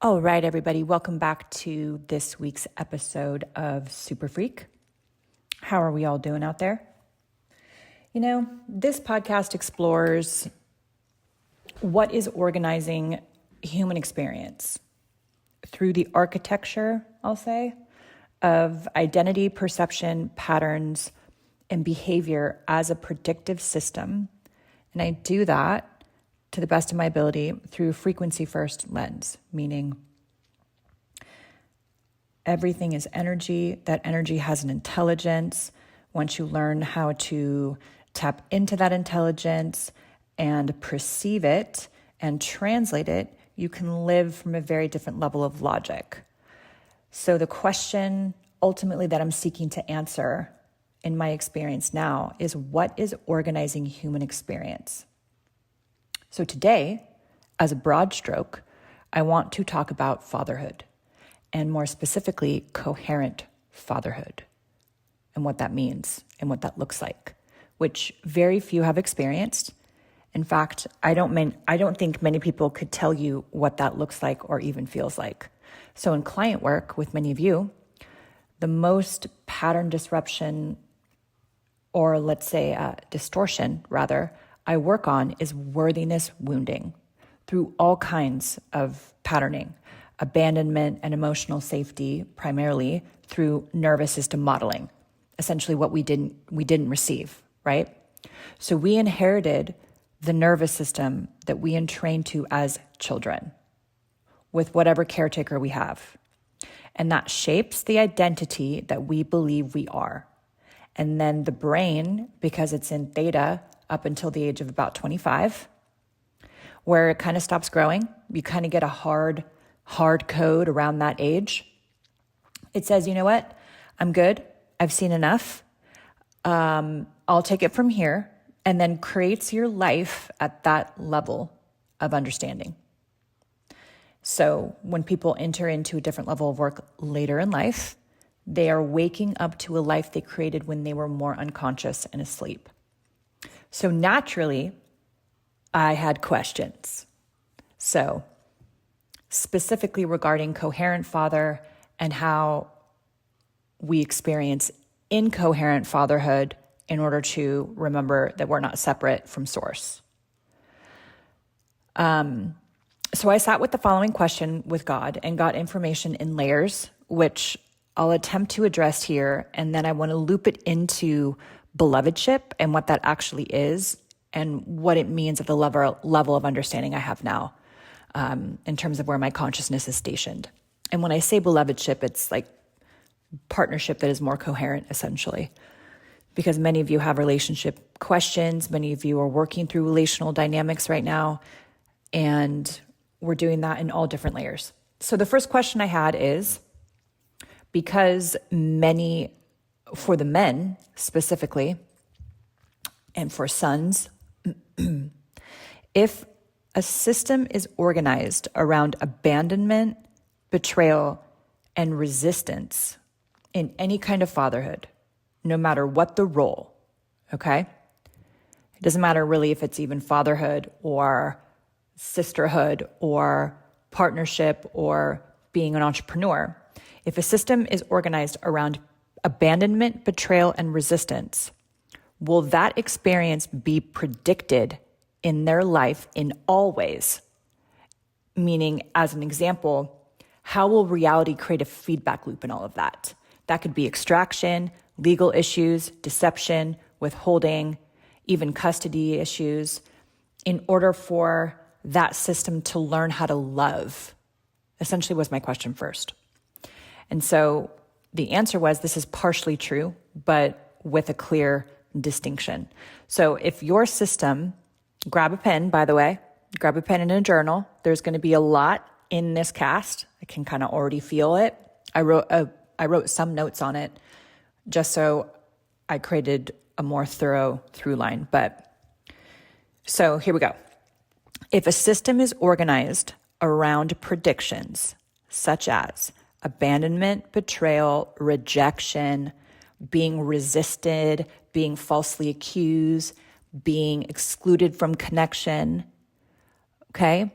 All right, everybody, welcome back to this week's episode of Super Freak. How are we all doing out there? You know, this podcast explores what is organizing human experience through the architecture, I'll say, of identity, perception, patterns, and behavior as a predictive system. And I do that to the best of my ability through a frequency-first lens, meaning everything is energy. That energy has an intelligence. Once you learn how to tap into that intelligence and perceive it and translate it, you can live from a very different level of logic. So the question ultimately that I'm seeking to answer in my experience now is, what is organizing human experience? So today, as a broad stroke, I want to talk about fatherhood, and more specifically, coherent fatherhood, and what that means and what that looks like, which very few have experienced. In fact, I don't think many people could tell you what that looks like or even feels like. So in client work with many of you, the most pattern disruption, or let's say distortion rather, I work on is worthiness wounding through all kinds of patterning, abandonment and emotional safety, primarily through nervous system modeling, essentially what we didn't receive, right? So we inherited the nervous system that we entrained to as children with whatever caretaker we have. And that shapes the identity that we believe we are. And then the brain, because it's in theta up until the age of about 25, where it kind of stops growing, you kind of get a hard code around that age. It says, you know what? I'm good. I've seen enough. I'll take it from here, and then creates your life at that level of understanding. So when people enter into a different level of work later in life, they are waking up to a life they created when they were more unconscious and asleep. So naturally, I had questions. So specifically regarding coherent father and how we experience incoherent fatherhood in order to remember that we're not separate from source. So I sat with the following question with God and got information in layers, which I'll attempt to address here. And then I want to loop it into Belovedship and what that actually is and what it means at the level of understanding I have now, in terms of where my consciousness is stationed. And when I say Belovedship, it's like partnership that is more coherent, essentially, because many of you have relationship questions. Many of you are working through relational dynamics right now, and we're doing that in all different layers. So the first question I had is, because for the men specifically, and for sons, if a system is organized around abandonment, betrayal, and resistance in any kind of fatherhood, no matter what the role, okay? It doesn't matter really if it's even fatherhood or sisterhood or partnership or being an entrepreneur. If a system is organized around abandonment, betrayal, and resistance, will that experience be predicted in their life in all ways? Meaning, as an example, how will reality create a feedback loop in all of that? That could be extraction, legal issues, deception, withholding, even custody issues, in order for that system to learn how to love, essentially was my question first. And so the answer was, this is partially true, but with a clear distinction. So if your system, grab a pen, by the way, grab a pen and a journal. There's going to be a lot in this cast. I can kind of already feel it. I wrote some notes on it just so I created a more thorough through line. But so here we go. If a system is organized around predictions such as abandonment, betrayal, rejection, being resisted, being falsely accused, being excluded from connection, okay?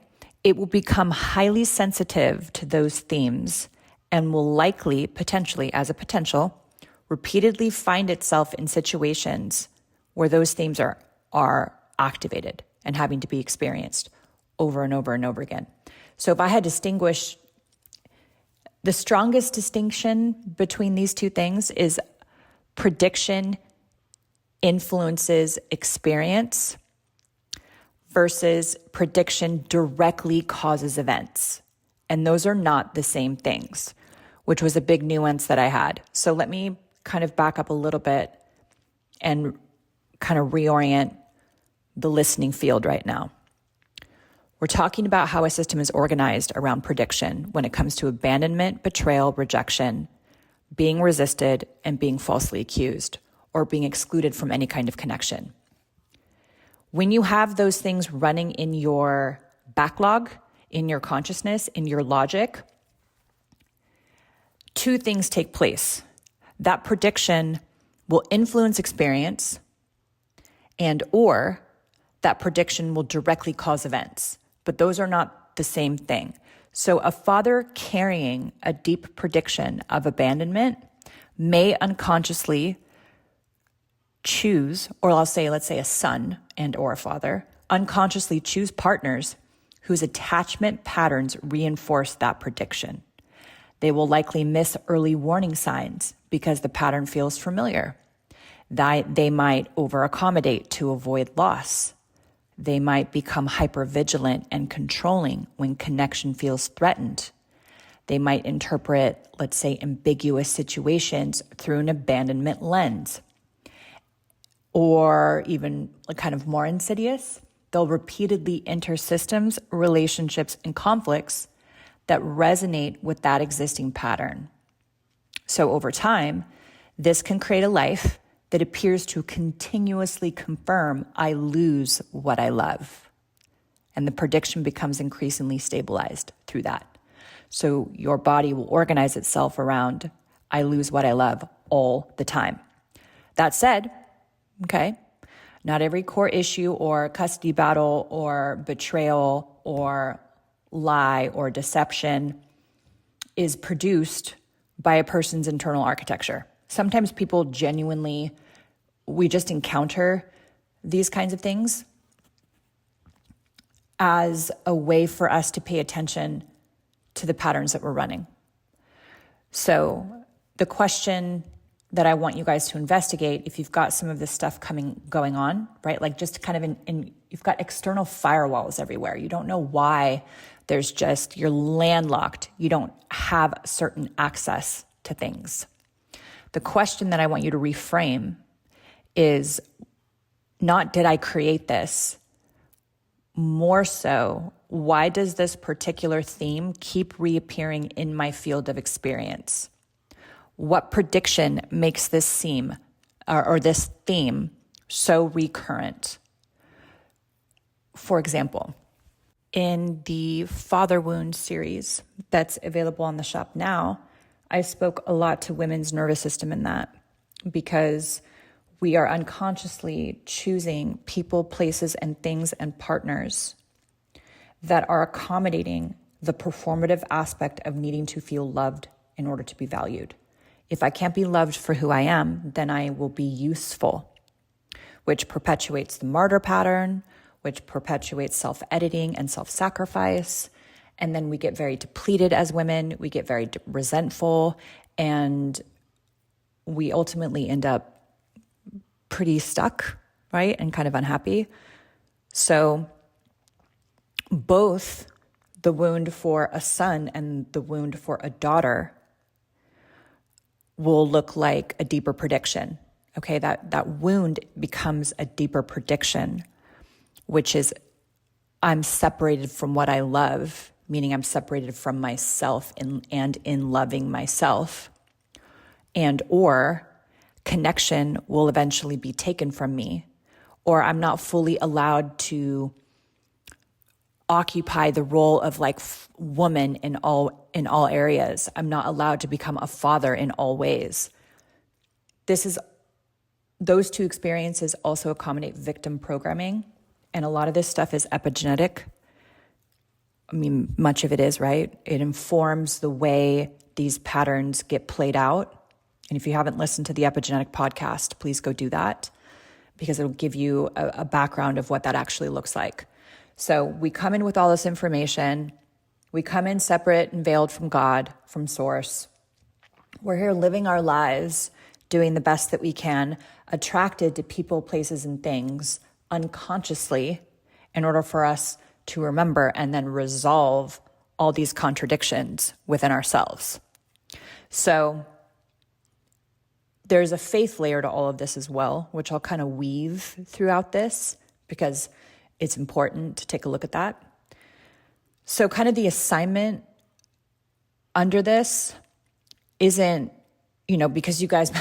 it will become highly sensitive to those themes and will likely, potentially, as a potential, repeatedly find itself in situations where those themes are activated and having to be experienced over and over and over again. So if I had to distinguish, the strongest distinction between these two things is prediction influences experience versus prediction directly causes events. And those are not the same things, which was a big nuance that I had. So let me kind of back up a little bit and kind of reorient the listening field right now. We're talking about how a system is organized around prediction when it comes to abandonment, betrayal, rejection, being resisted, and being falsely accused, or being excluded from any kind of connection. When you have those things running in your backlog, in your consciousness, in your logic, two things take place. That prediction will influence experience, and or that prediction will directly cause events. But those are not the same thing. So a father carrying a deep prediction of abandonment may unconsciously choose, or let's say a son and or a father, unconsciously choose partners whose attachment patterns reinforce that prediction. They will likely miss early warning signs because the pattern feels familiar. They might over-accommodate to avoid loss. They might become hypervigilant and controlling when connection feels threatened. They might interpret, let's say, ambiguous situations through an abandonment lens. Or even kind of more insidious, they'll repeatedly enter systems, relationships, and conflicts that resonate with that existing pattern. So over time, this can create a life that appears to continuously confirm I lose what I love. And the prediction becomes increasingly stabilized through that. So your body will organize itself around I lose what I love all the time. That said, okay, not every core issue or custody battle or betrayal or lie or deception is produced by a person's internal architecture. Sometimes people genuinely, we just encounter these kinds of things as a way for us to pay attention to the patterns that we're running. So the question that I want you guys to investigate, if you've got some of this stuff going on, right? Like just kind of you've got external firewalls everywhere. You don't know why. You're landlocked. You don't have certain access to things. The question that I want you to reframe is not, did I create this? More so, why does this particular theme keep reappearing in my field of experience? What prediction makes this theme or this theme so recurrent? For example, in the Father Wound series that's available on the shop now, I spoke a lot to women's nervous system in that because we are unconsciously choosing people, places, and things and partners that are accommodating the performative aspect of needing to feel loved in order to be valued. If I can't be loved for who I am, then I will be useful, which perpetuates the martyr pattern, which perpetuates self-editing and self-sacrifice. And then we get very depleted as women, we get very resentful, and we ultimately end up pretty stuck, right? And kind of unhappy. So both the wound for a son and the wound for a daughter will look like a deeper prediction. Okay, that wound becomes a deeper prediction, which is I'm separated from what I love, meaning I'm separated from myself and in loving myself. And or connection will eventually be taken from me, or I'm not fully allowed to occupy the role of like woman in all areas. I'm not allowed to become a father in all ways. Those two experiences also accommodate victim programming, and a lot of this stuff is epigenetic. I mean, much of it is, right? It informs the way these patterns get played out. And if you haven't listened to the epigenetic podcast, please go do that, because it'll give you a background of what that actually looks like. So we come in with all this information. We come in separate and veiled from God, from source. We're here living our lives, doing the best that we can, attracted to people, places, and things unconsciously in order for us to remember and then resolve all these contradictions within ourselves. So there's a faith layer to all of this as well, which I'll kind of weave throughout this because it's important to take a look at that. So kind of the assignment under this isn't, because you guys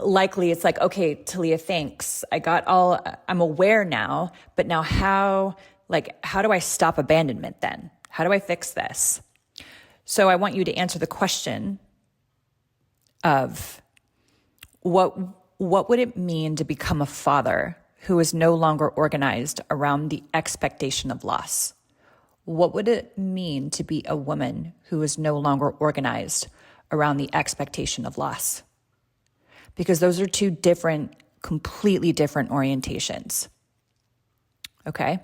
likely it's like, okay, Talia, thanks. I'm aware now, but now how do I stop abandonment then? How do I fix this? So I want you to answer the question of what would it mean to become a father who is no longer organized around the expectation of loss? What would it mean to be a woman who is no longer organized around the expectation of loss? Because those are two completely different orientations. Okay?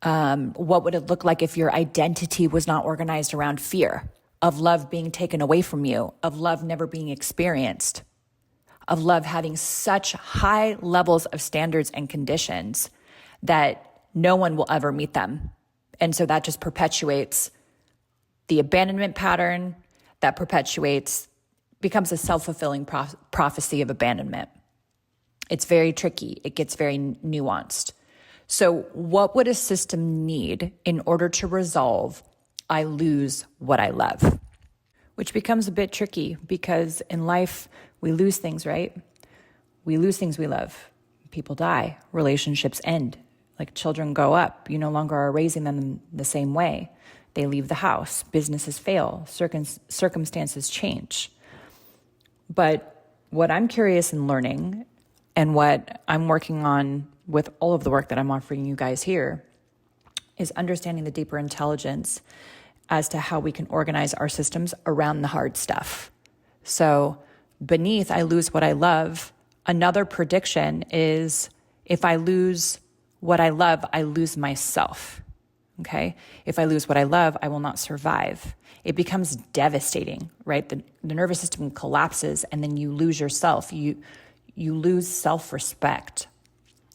What would it look like if your identity was not organized around fear of love being taken away from you, of love never being experienced, of love having such high levels of standards and conditions that no one will ever meet them? And so that just perpetuates the abandonment pattern, that becomes a self-fulfilling prophecy of abandonment. It's very tricky. It gets very nuanced. So what would a system need in order to resolve, I lose what I love? Which becomes a bit tricky because in life, we lose things, right? We lose things we love. People die, relationships end, like children grow up. You no longer are raising them the same way. They leave the house, businesses fail, circumstances change. But what I'm curious in learning and what I'm working on with all of the work that I'm offering you guys here is understanding the deeper intelligence as to how we can organize our systems around the hard stuff. So beneath I lose what I love, another prediction is if I lose what I love, I lose myself. Okay? If I lose what I love, I will not survive. It becomes devastating, right? The nervous system collapses and then you lose yourself. You lose self-respect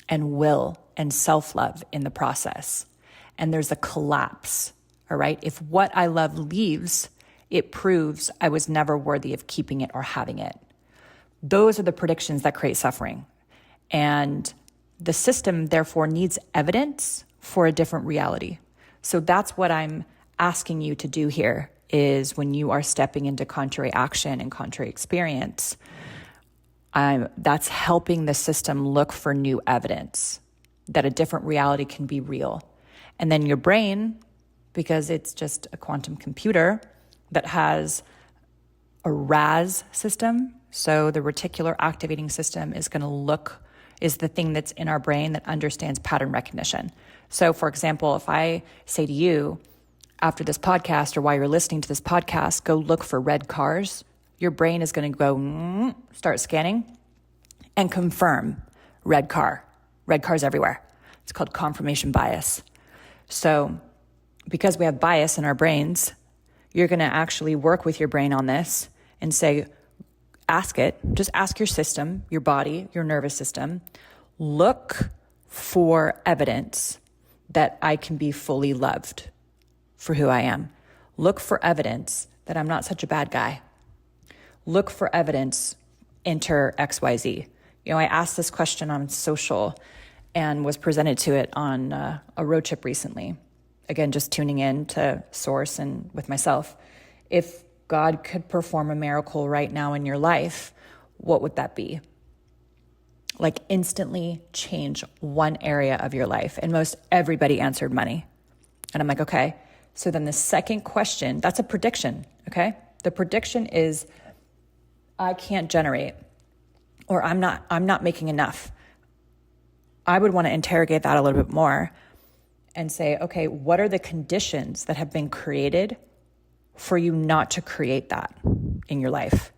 and will and self-love in the process. And there's a collapse, all right? If what I love leaves, it proves I was never worthy of keeping it or having it. Those are the predictions that create suffering. And the system, therefore, needs evidence for a different reality. So that's what I'm asking you to do here is when you are stepping into contrary action and contrary experience, that's helping the system look for new evidence that a different reality can be real. And then your brain, because it's just a quantum computer that has a RAS system, so the reticular activating system is the thing that's in our brain that understands pattern recognition. So for example, if I say to you after this podcast or while you're listening to this podcast, go look for red cars, your brain is going to go start scanning and confirm red cars everywhere. It's called confirmation bias. So because we have bias in our brains, you're going to actually work with your brain on this and say, just ask your system, your body, your nervous system, look for evidence that I can be fully loved for who I am. Look for evidence that I'm not such a bad guy. Look for evidence, enter XYZ. I asked this question on social and was presented to it on a road trip recently. Again, just tuning in to source and with myself. If God could perform a miracle right now in your life, what would that be? Like instantly change one area of your life. And most everybody answered money. And I'm like, okay. So then the second question, that's a prediction, okay? The prediction is I can't generate, or I'm not making enough. I would want to interrogate that a little bit more. and say, okay, what are the conditions that have been created for you not to create that in your life?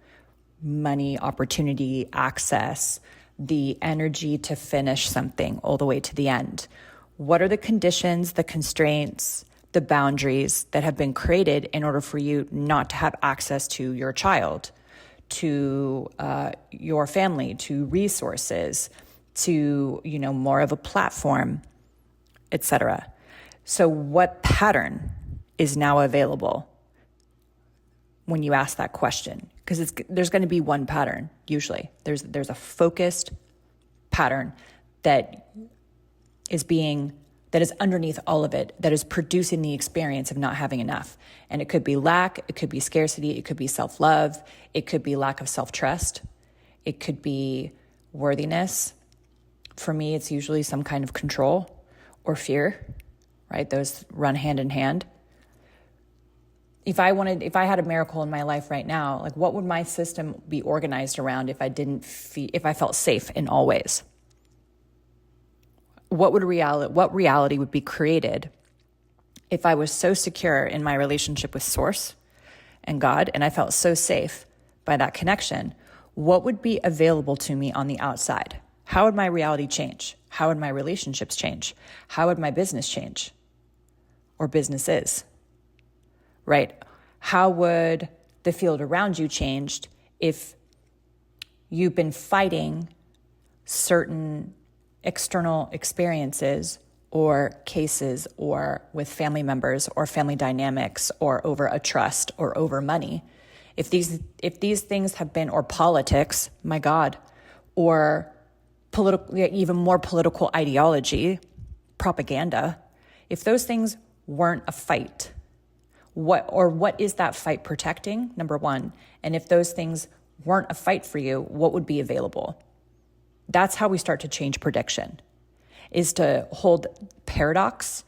Money, opportunity, access, the energy to finish something all the way to the end. What are the conditions, the constraints, the boundaries that have been created in order for you not to have access to your child, to your family, to resources, to, more of a platform, etc. So what pattern is now available when you ask that question? Because there's going to be one pattern, usually. There's a focused pattern that is underneath all of it, that is producing the experience of not having enough. And it could be lack, it could be scarcity, it could be self-love, it could be lack of self-trust, it could be worthiness. For me, it's usually some kind of control or fear, right? Those run hand in hand. If I had a miracle in my life right now, like what would my system be organized around if I felt safe in all ways? What reality would be created if I was so secure in my relationship with Source and God, and I felt so safe by that connection? What would be available to me on the outside? How would my reality change? How would my relationships change? How would my business change? Or businesses? Right? How would the field around you change if you've been fighting certain external experiences or cases or with family members or family dynamics or over a trust or over money? If these things have been, or politics, my God, or political, even more political ideology, propaganda, if those things weren't a fight, what is that fight protecting, number one? And if those things weren't a fight for you, what would be available? That's how we start to change prediction, is to hold paradox,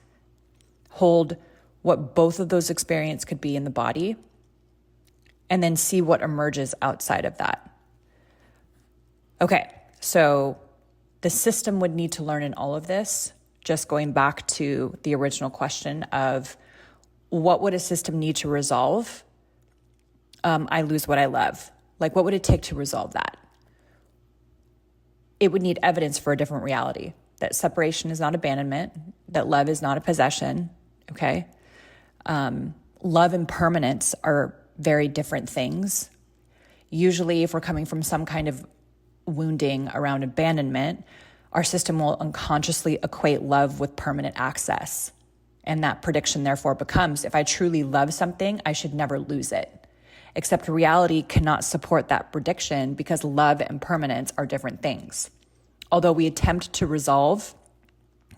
hold what both of those experiences could be in the body, and then see what emerges outside of that. Okay, so the system would need to learn in all of this, just going back to the original question of what would a system need to resolve? I lose what I love. Like, what would it take to resolve that? It would need evidence for a different reality, that separation is not abandonment, that love is not a possession, okay? Love and permanence are very different things. Usually, if we're coming from some kind of wounding around abandonment, our system will unconsciously equate love with permanent access. And that prediction therefore becomes, if I truly love something, I should never lose it. Except reality cannot support that prediction because love and permanence are different things. Although we attempt to resolve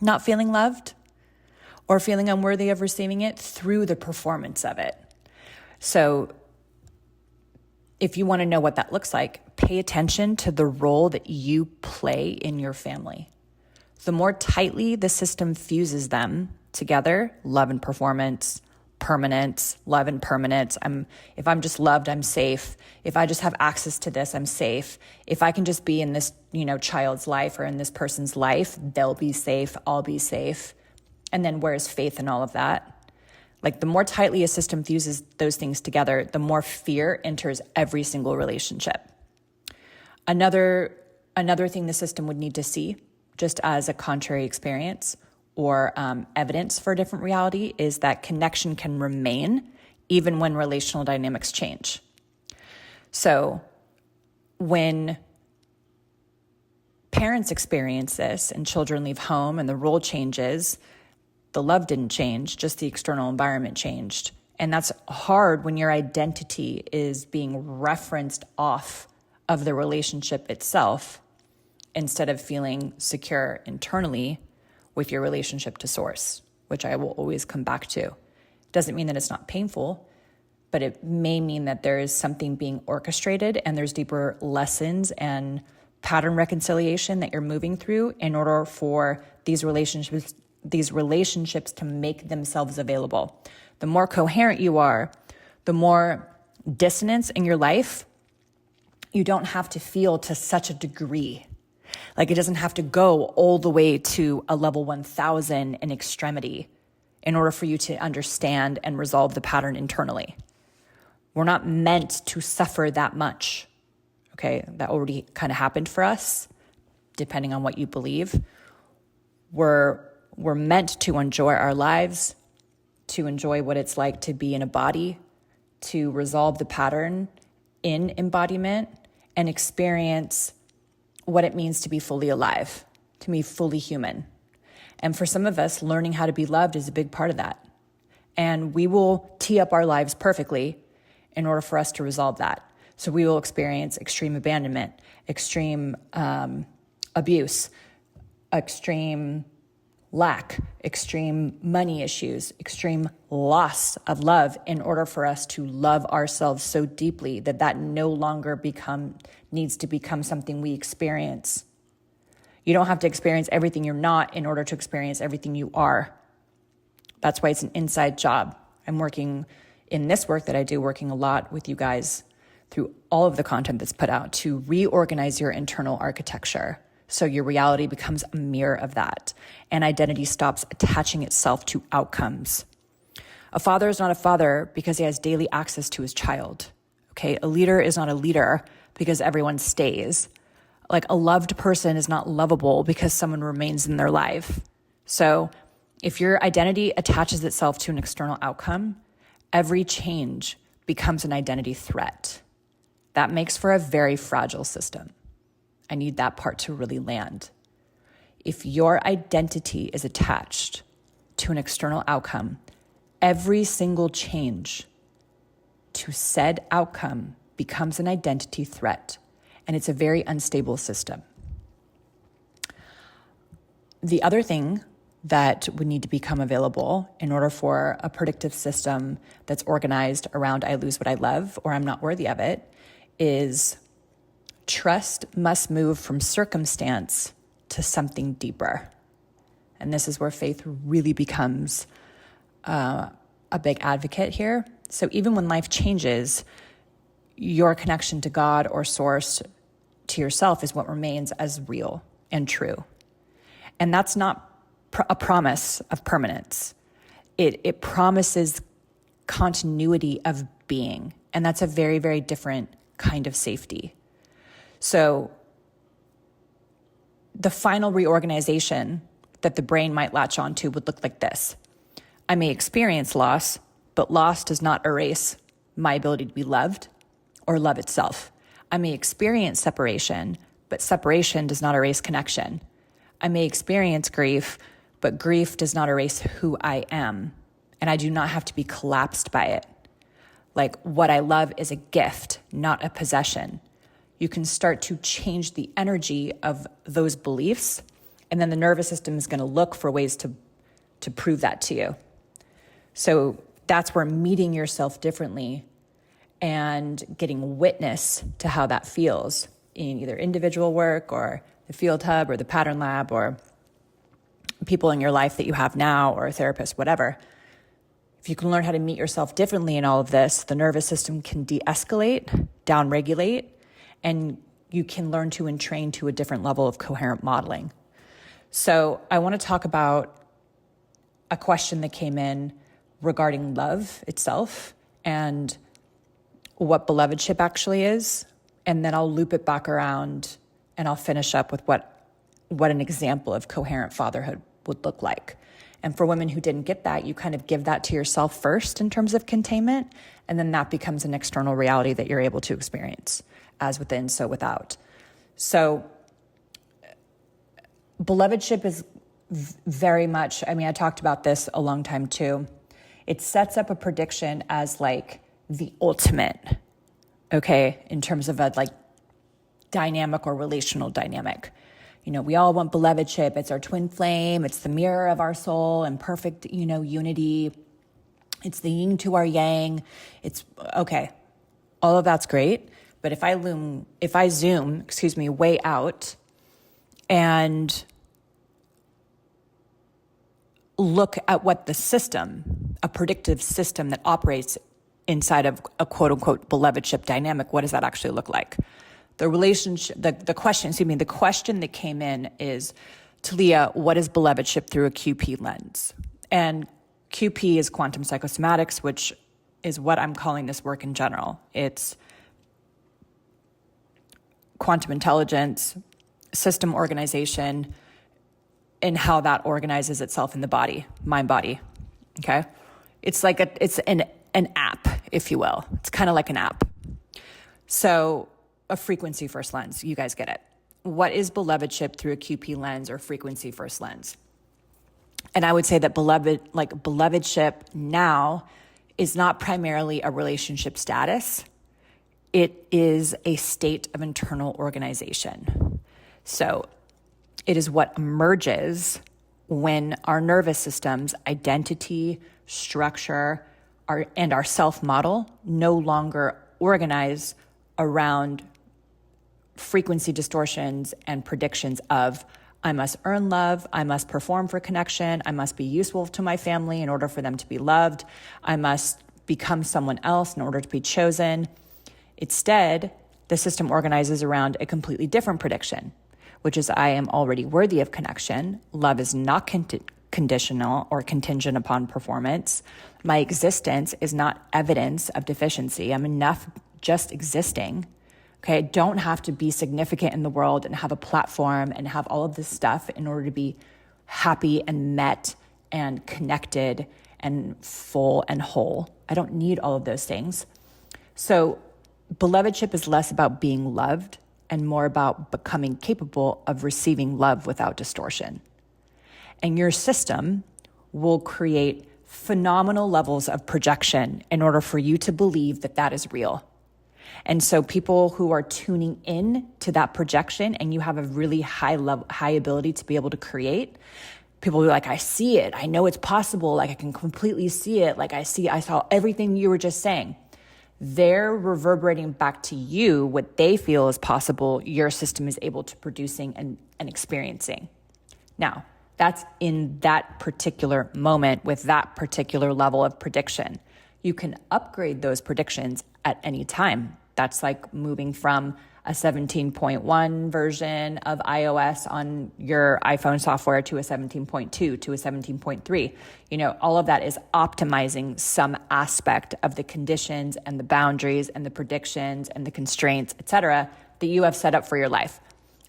not feeling loved or feeling unworthy of receiving it through the performance of it. So if you want to know what that looks like, pay attention to the role that you play in your family. The more tightly the system fuses them together, love and performance, permanence, love and permanence. If I'm just loved, I'm safe. If I just have access to this, I'm safe. If I can just be in this, child's life or in this person's life, they'll be safe, I'll be safe. And then where's faith in all of that? Like, the more tightly a system fuses those things together, the more fear enters every single relationship. Another thing the system would need to see, just as a contrary experience or evidence for a different reality, is that connection can remain even when relational dynamics change. So when parents experience this and children leave home and the role changes, the love didn't change, just the external environment changed. And that's hard when your identity is being referenced off of the relationship itself instead of feeling secure internally with your relationship to Source, which I will always come back to. Doesn't mean that it's not painful, but it may mean that there is something being orchestrated and there's deeper lessons and pattern reconciliation that you're moving through in order for these relationships to make themselves available. The more coherent you are, the more dissonance in your life you don't have to feel to such a degree Like it doesn't have to go all the way to a level 1000 in extremity in order for you to understand and resolve the pattern internally. We're not meant to suffer that much. Okay, that already kind of happened for us, depending on what you believe. We're meant to enjoy our lives, to enjoy what it's like to be in a body, to resolve the pattern in embodiment, and experience what it means to be fully alive, to be fully human. And for some of us, learning how to be loved is a big part of that. And we will tee up our lives perfectly in order for us to resolve that. So we will experience extreme abandonment, extreme abuse, extreme lack, extreme money issues, extreme loss of love in order for us to love ourselves so deeply that no longer needs to become something we experience. You don't have to experience everything you're not in order to experience everything you are. That's why it's an inside job. I'm working in this work that I do, working a lot with you guys through all of the content that's put out to reorganize your internal architecture. So your reality becomes a mirror of that, and identity stops attaching itself to outcomes. A father is not a father because he has daily access to his child. Okay, a leader is not a leader because everyone stays. Like a loved person is not lovable because someone remains in their life. So if your identity attaches itself to an external outcome, every change becomes an identity threat. That makes for a very fragile system. I need that part to really land. If your identity is attached to an external outcome, every single change to said outcome becomes an identity threat, and it's a very unstable system. The other thing that would need to become available in order for a predictive system that's organized around I lose what I love or I'm not worthy of it is trust must move from circumstance to something deeper. And this is where faith really becomes a big advocate here. So even when life changes, your connection to God or source, to yourself, is what remains as real and true. And that's not a promise of permanence. It promises continuity of being. And that's a very, very different kind of safety. So the final reorganization that the brain might latch onto would look like this. I may experience loss, but loss does not erase my ability to be loved or love itself. I may experience separation, but separation does not erase connection. I may experience grief, but grief does not erase who I am, and I do not have to be collapsed by it. Like, what I love is a gift, not a possession. You can start to change the energy of those beliefs, and then the nervous system is going to look for ways to prove that to you. So that's where meeting yourself differently and getting witness to how that feels in either individual work or the field hub or the pattern lab or people in your life that you have now or a therapist, whatever. If you can learn how to meet yourself differently in all of this, the nervous system can de-escalate, down-regulate, and you can learn to entrain to a different level of coherent modeling. So I want to talk about a question that came in regarding love itself and what belovedship actually is, and then I'll loop it back around and I'll finish up with what an example of coherent fatherhood would look like. And for women who didn't get that, you kind of give that to yourself first in terms of containment, and then that becomes an external reality that you're able to experience, as within, so without. So belovedship is very much, I talked about this a long time too. It sets up a prediction as like the ultimate, okay, in terms of a like dynamic or relational dynamic. You know, we all want belovedship. It's our twin flame. It's the mirror of our soul and perfect, unity. It's the yin to our yang. It's okay. All of that's great. But if I zoom, way out and look at what the system, a predictive system that operates inside of a quote unquote belovedship dynamic, what does that actually look like? The relationship, the question that came in is, Talia, what is belovedship through a QP lens? And QP is quantum psychosomatics, which is what I'm calling this work in general. It's quantum intelligence, system organization, and how that organizes itself in the body, mind-body, okay? It's like it's an app, if you will. It's kind of like an app. So a frequency first lens, you guys get it. What is belovedship through a QP lens or frequency first lens? And I would say that belovedship now is not primarily a relationship status. It is a state of internal organization. So it is what emerges when our nervous system's identity, structure, and our self-model no longer organize around frequency distortions and predictions of, I must earn love, I must perform for connection, I must be useful to my family in order for them to be loved, I must become someone else in order to be chosen. Instead, the system organizes around a completely different prediction, which is I am already worthy of connection. Love is not conditional or contingent upon performance. My existence is not evidence of deficiency. I'm enough just existing. Okay, I don't have to be significant in the world and have a platform and have all of this stuff in order to be happy and met and connected and full and whole. I don't need all of those things. So belovedship is less about being loved and more about becoming capable of receiving love without distortion. And your system will create phenomenal levels of projection in order for you to believe that that is real. And so people who are tuning in to that projection and you have a really high ability to be able to create, people will be like, I see it. I know it's possible. Like I can completely see it. Like I saw everything you were just saying. They're reverberating back to you what they feel is possible your system is able to producing and experiencing. Now, that's in that particular moment with that particular level of prediction. You can upgrade those predictions at any time. That's like moving from a 17.1 version of iOS on your iPhone software to a 17.2 to a 17.3. You know, all of that is optimizing some aspect of the conditions and the boundaries and the predictions and the constraints, et cetera, that you have set up for your life.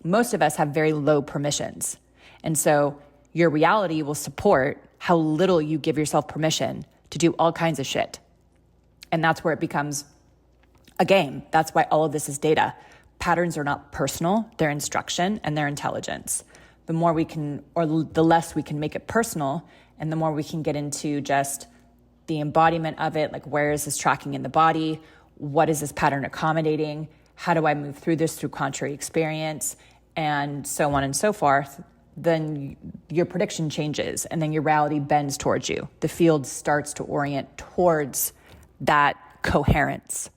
Most of us have very low permissions. And so your reality will support how little you give yourself permission to do all kinds of shit. And that's where it becomes a game. That's why all of this is data. Patterns are not personal, they're instruction and they're intelligence. The more we can, or the less we can make it personal, and the more we can get into just the embodiment of it, like where is this tracking in the body? What is this pattern accommodating? How do I move through this through contrary experience? And so on and so forth. Then your prediction changes and then your reality bends towards you. The field starts to orient towards that coherence.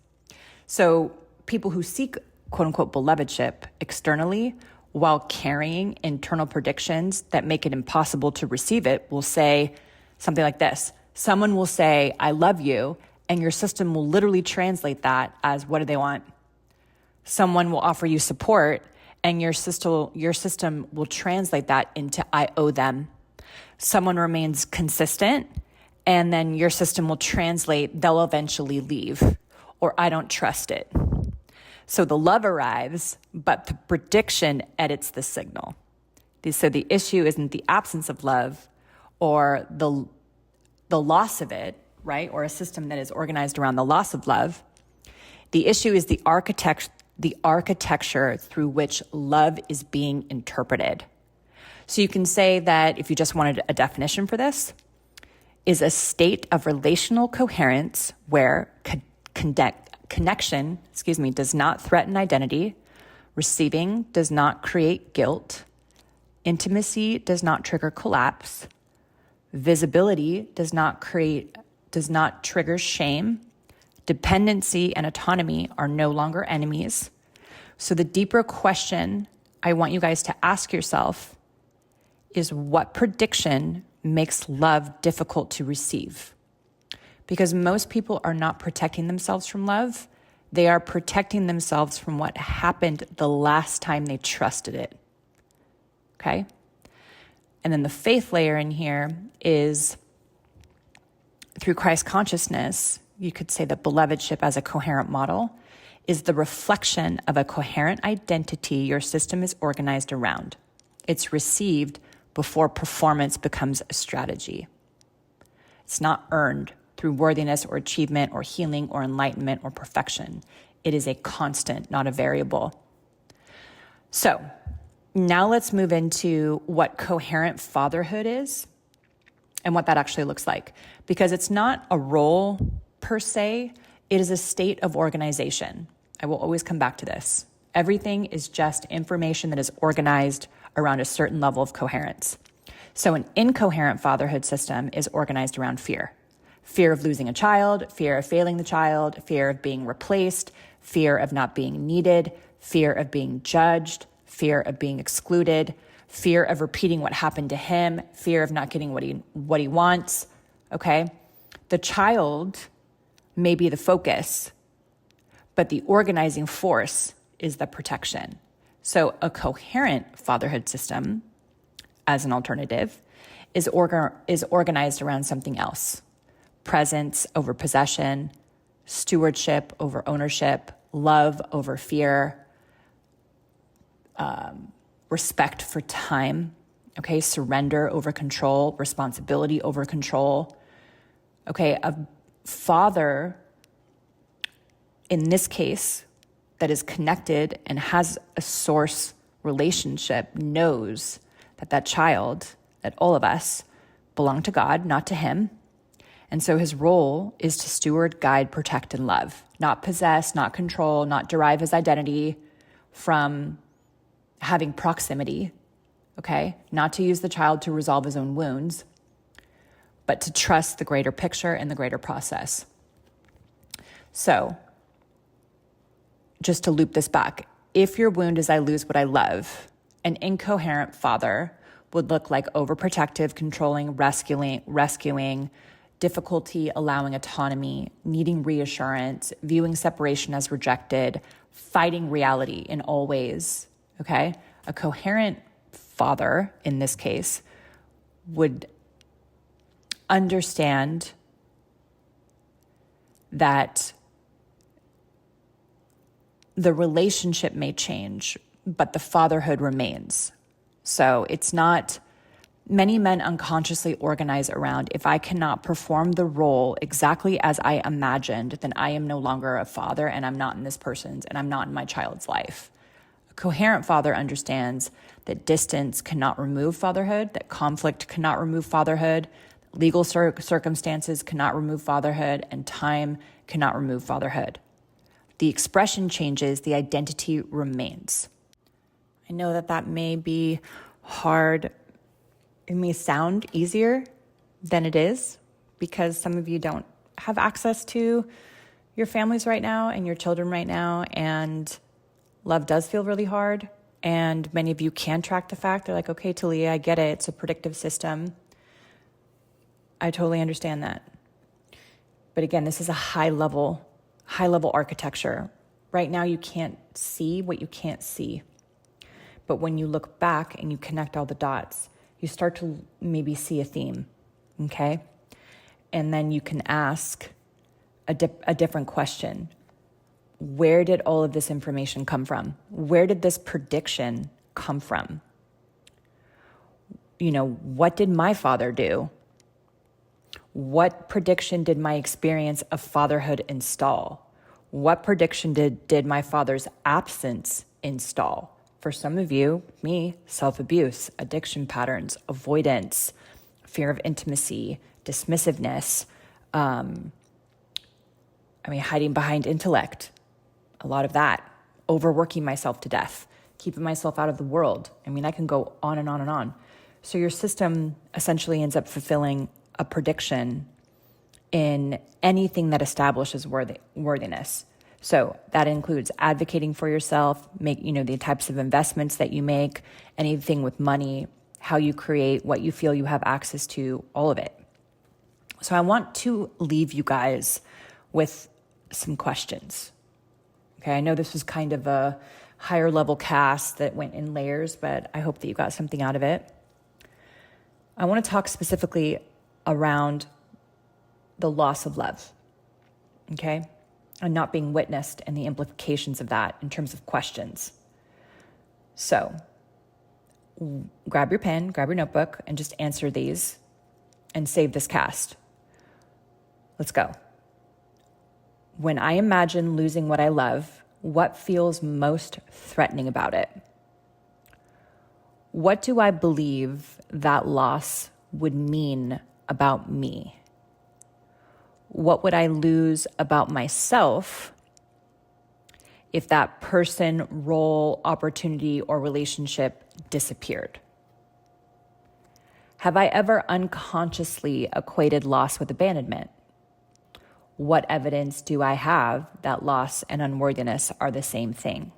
So people who seek quote unquote belovedship externally while carrying internal predictions that make it impossible to receive it will say something like this. Someone will say, I love you, and your system will literally translate that as what do they want? Someone will offer you support and your system will translate that into I owe them. Someone remains consistent and then your system will translate they'll eventually leave, or I don't trust it. So the love arrives, but the prediction edits the signal. So the issue isn't the absence of love or the loss of it, right? Or a system that is organized around the loss of love. The issue is the architecture through which love is being interpreted. So you can say that, if you just wanted a definition for this, is a state of relational coherence where connection, does not threaten identity, receiving does not create guilt, intimacy does not trigger collapse, visibility does not trigger shame, dependency and autonomy are no longer enemies. So the deeper question I want you guys to ask yourself is, what prediction makes love difficult to receive? Because most people are not protecting themselves from love. They are protecting themselves from what happened the last time they trusted it. Okay? And then the faith layer in here is through Christ consciousness. You could say that Belovedship as a coherent model is the reflection of a coherent identity your system is organized around. It's received before performance becomes a strategy. It's not earned through worthiness or achievement or healing or enlightenment or perfection. It is a constant, not a variable. So now let's move into what coherent fatherhood is and what that actually looks like. Because it's not a role per se, it is a state of organization. I will always come back to this. Everything is just information that is organized around a certain level of coherence. So an incoherent fatherhood system is organized around fear. Fear of losing a child, fear of failing the child, fear of being replaced, fear of not being needed, fear of being judged, fear of being excluded, fear of repeating what happened to him, fear of not getting what he wants, okay? The child may be the focus, but the organizing force is the protection. So a coherent fatherhood system, as an alternative, is organized around something else. Presence over possession, stewardship over ownership, love over fear, respect for time, okay? Surrender over control, responsibility over control. Okay, a father, in this case, that is connected and has a source relationship knows that that child, that all of us, belong to God, not to him. And so his role is to steward, guide, protect, and love, not possess, not control, not derive his identity from having proximity, okay? Not to use the child to resolve his own wounds, but to trust the greater picture and the greater process. So, just to loop this back, if your wound is I lose what I love, an incoherent father would look like overprotective, controlling, rescuing, difficulty allowing autonomy, needing reassurance, viewing separation as rejected, fighting reality in all ways, okay? A coherent father, in this case, would understand that the relationship may change, but the fatherhood remains. So it's not, many men unconsciously organize around, if I cannot perform the role exactly as I imagined, then I am no longer a father and I'm not in this person's and I'm not in my child's life. A coherent father understands that distance cannot remove fatherhood, that conflict cannot remove fatherhood, legal circumstances cannot remove fatherhood, and time cannot remove fatherhood. The expression changes, the identity remains. I know that may be hard. It may sound easier than it is because some of you don't have access to your families right now and your children right now, and love does feel really hard. And many of you can track the fact. They're like, okay, Talia, I get it. It's a predictive system. I totally understand that. But again, this is a high level architecture. Right now, you can't see what you can't see. But when you look back and you connect all the dots, you start to maybe see a theme, okay? And then you can ask a different question. Where did all of this information come from? Where did this prediction come from? You know, what did my father do? What prediction did my experience of fatherhood install? What prediction did my father's absence install? For some of you, me, self-abuse, addiction patterns, avoidance, fear of intimacy, dismissiveness, hiding behind intellect, a lot of that, overworking myself to death, keeping myself out of the world. I can go on and on and on. So your system essentially ends up fulfilling a prediction in anything that establishes worthiness. So that includes advocating for yourself, the types of investments that you make, anything with money, how you create, what you feel you have access to, all of it. So I want to leave you guys with some questions. Okay, I know this was kind of a higher level cast that went in layers, but I hope that you got something out of it. I want to talk specifically around the loss of love, okay? And not being witnessed and the implications of that in terms of questions. So grab your pen, grab your notebook, and just answer these and save this cast. Let's go. When I imagine losing what I love, what feels most threatening about it? What do I believe that loss would mean about me? What would I lose about myself if that person, role, opportunity, or relationship disappeared? Have I ever unconsciously equated loss with abandonment? What evidence do I have that loss and unworthiness are the same thing?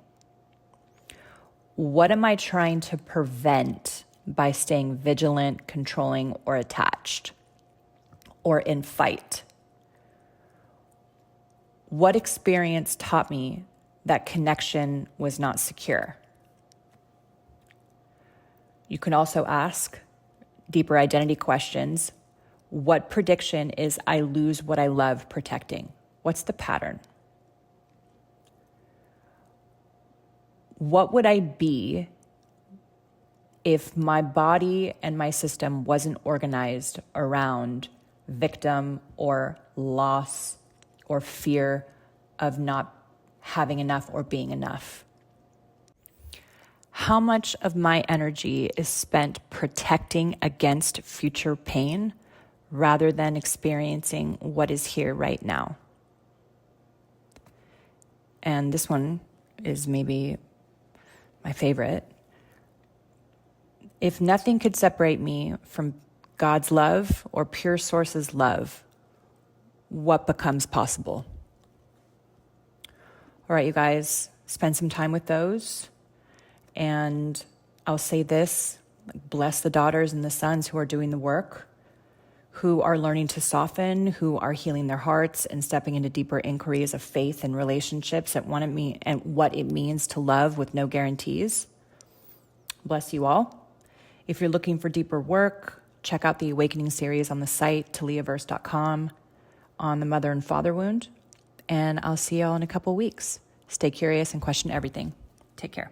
What am I trying to prevent by staying vigilant, controlling, or attached, or in fight? What experience taught me that connection was not secure? You can also ask deeper identity questions. What prediction is I lose what I love protecting? What's the pattern? What would I be if my body and my system wasn't organized around victim or loss or fear of not having enough or being enough? How much of my energy is spent protecting against future pain rather than experiencing what is here right now? And this one is maybe my favorite. If nothing could separate me from God's love or pure source's love, what becomes possible? All right, you guys, spend some time with those. And I'll say this, bless the daughters and the sons who are doing the work, who are learning to soften, who are healing their hearts and stepping into deeper inquiries of faith and relationships and what it means to love with no guarantees. Bless you all. If you're looking for deeper work, check out the Awakening series on the site, taliaverse.com, on the mother and father wound. And I'll see y'all in a couple weeks. Stay curious and question everything. Take care.